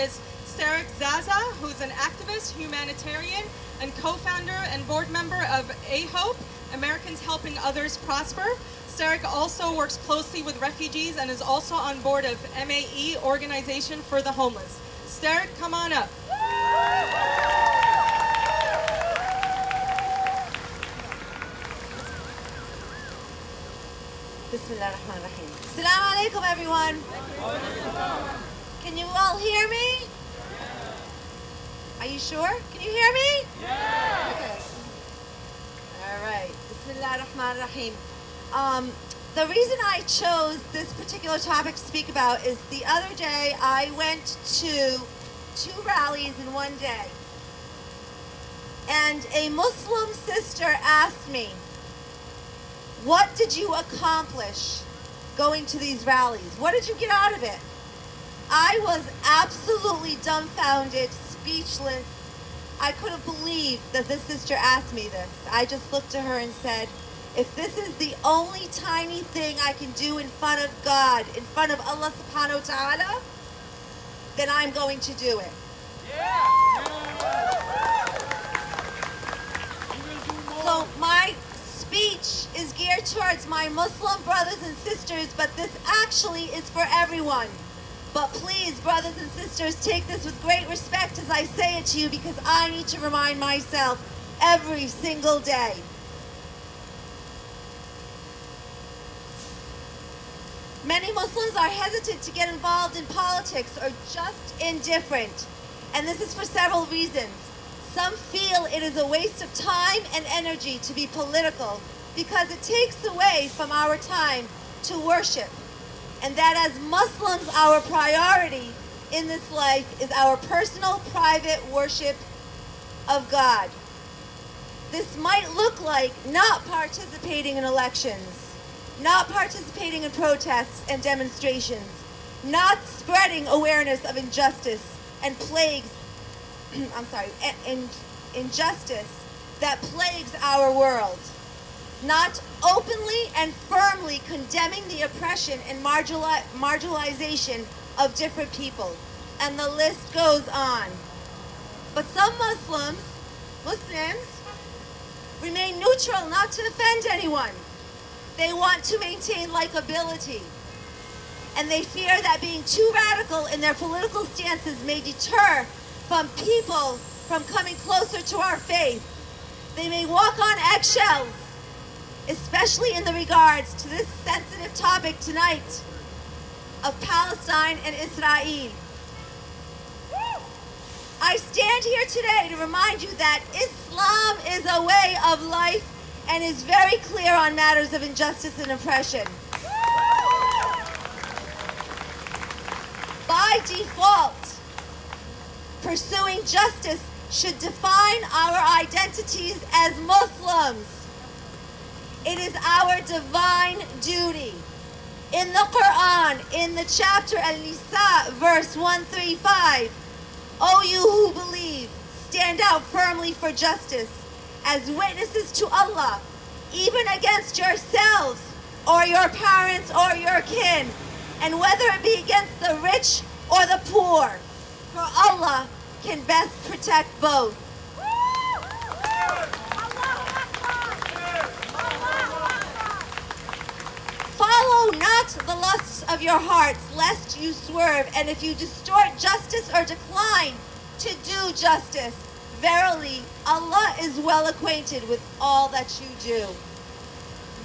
is Zaza, who's an activist, humanitarian, and co-founder and board member of AHOPE, Americans Helping Others Prosper. Starek also works closely with refugees and is also on board of MAE, Organization for the Homeless. Starek, come on up. Bismillahirrahmanirrahim. Assalamu alaikum, everyone. Can you all hear me? Are you sure? Can you hear me? Yeah. Okay. All right. Bismillahirrahmanirrahim. The reason I chose this particular topic to speak about is the other day I went to 2 rallies in one day. And a Muslim sister asked me, what did you accomplish going to these rallies? What did you get out of it? I was absolutely dumbfounded, speechless. I couldn't believe that this sister asked me this. I just looked at her and said, if this is the only tiny thing I can do in front of God, in front of Allah subhanahu wa ta'ala, then I'm going to do it. Yeah. So my speech is geared towards my Muslim brothers and sisters, but this actually is for everyone. But please, brothers and sisters, take this with great respect as I say it to you, because I need to remind myself every single day. Many Muslims are hesitant to get involved in politics or just indifferent, and this is for several reasons. Some feel it is a waste of time and energy to be political because it takes away from our time to worship, and that as Muslims, our priority in this life is our personal, private worship of God. This might look like not participating in elections, not participating in protests and demonstrations, not spreading awareness of injustice and plagues, injustice that plagues our world, not openly and firmly condemning the oppression and marginalization of different people, and the list goes on. But some Muslims remain neutral, not to offend anyone. They want to maintain likability, and they fear that being too radical in their political stances may deter from people from coming closer to our faith. They may walk on eggshells, especially in the regards to this sensitive topic tonight of Palestine and Israel. I stand here today to remind you that Islam is a way of life and is very clear on matters of injustice and oppression. By default, pursuing justice should define our identities as Muslims. It is our divine duty. In the Quran, in the chapter Al-Nisa, verse 135, O you who believe, stand out firmly for justice as witnesses to Allah, even against yourselves or your parents or your kin, and whether it be against the rich or the poor, for Allah can best protect both. Follow not the lusts of your hearts, lest you swerve, and if you distort justice or decline to do justice, verily Allah is well acquainted with all that you do.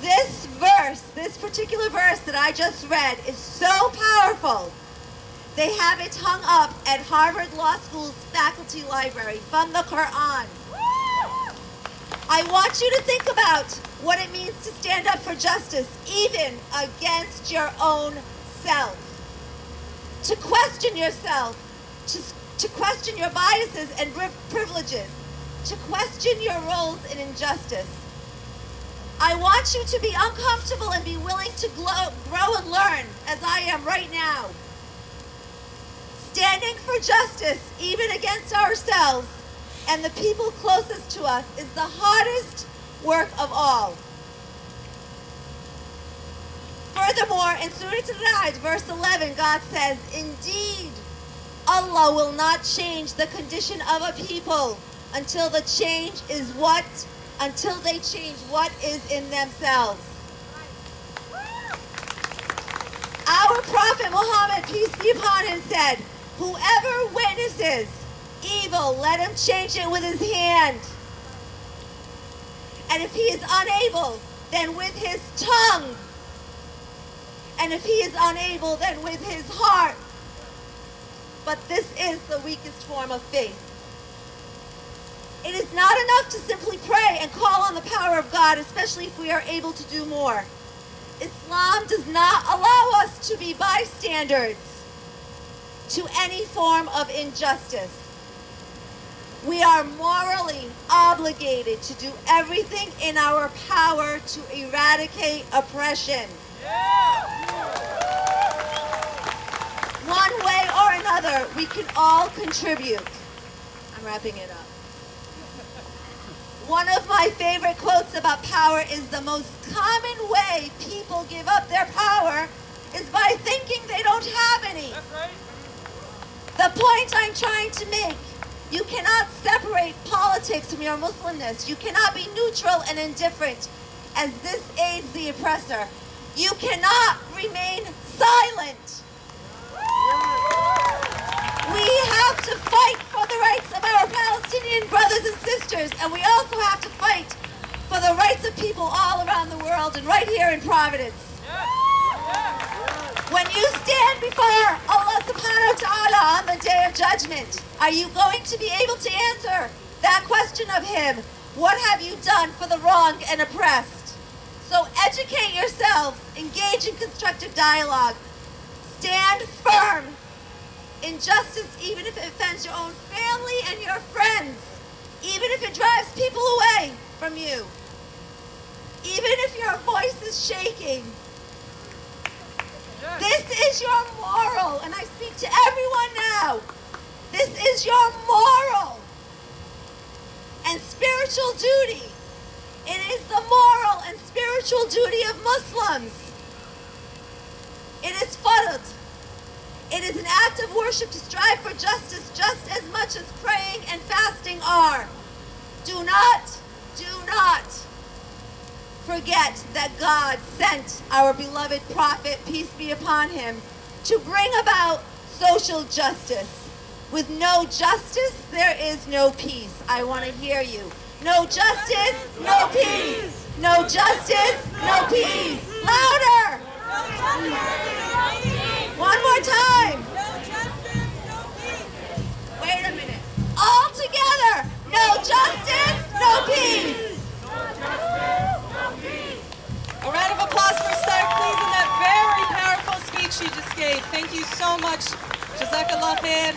This verse, this particular verse that I just read, is so powerful. They have it hung up at Harvard Law School's faculty library from the Quran. I want you to think about what it means to stand up for justice, even against your own self. To question yourself, to question your biases and privileges, to question your roles in injustice. I want you to be uncomfortable and be willing to grow and learn, as I am right now. Standing for justice, even against ourselves and the people closest to us, is the hardest work of all. Furthermore, in Surah Al-Ra'd, verse 11, God says, indeed, Allah Allah will not change the condition of a people until they change what is in themselves. Our Prophet Muhammad, peace be upon him, said, whoever witnesses evil, let him change it with his hand. And if he is unable, then with his tongue. And if he is unable, then with his heart. But this is the weakest form of faith. It is not enough to simply pray and call on the power of God, especially if we are able to do more. Islam does not allow us to be bystanders to any form of injustice. We are morally obligated to do everything in our power to eradicate oppression. One way or another, we can all contribute. I'm wrapping it up. One of my favorite quotes about power is the most common way people give up their power is by thinking they don't have any. That's right. The point I'm trying to make, you cannot separate politics from your Muslimness. You cannot be neutral and indifferent as this aids the oppressor. You cannot remain silent. We have to fight for the rights of our Palestinian brothers and sisters, and we also have to fight for the rights of people all around the world and right here in Providence. When you stand before Allah subhanahu wa ta'ala on the day of judgment, are you going to be able to answer that question of him? What have you done for the wronged and oppressed? So educate yourselves, engage in constructive dialogue, stand firm in justice even if it offends your own family and your friends, even if it drives people away from you, even if your voice is shaking. This is your moral, and I speak to everyone now. This is your moral and spiritual duty. It is the moral and spiritual duty of Muslims. It is fard. It is an act of worship to strive for justice just as much as praying and fasting are. Do not forget that God sent our beloved prophet, peace be upon him, to bring about social justice. With no justice, there is no peace. I want to hear you. No justice, no peace. No justice, no peace. Louder! One more time. Wait a minute. All together. No justice, no peace. A round of applause for Stark, please, in that very powerful speech she just gave. Thank you so much. Jazakallah khair.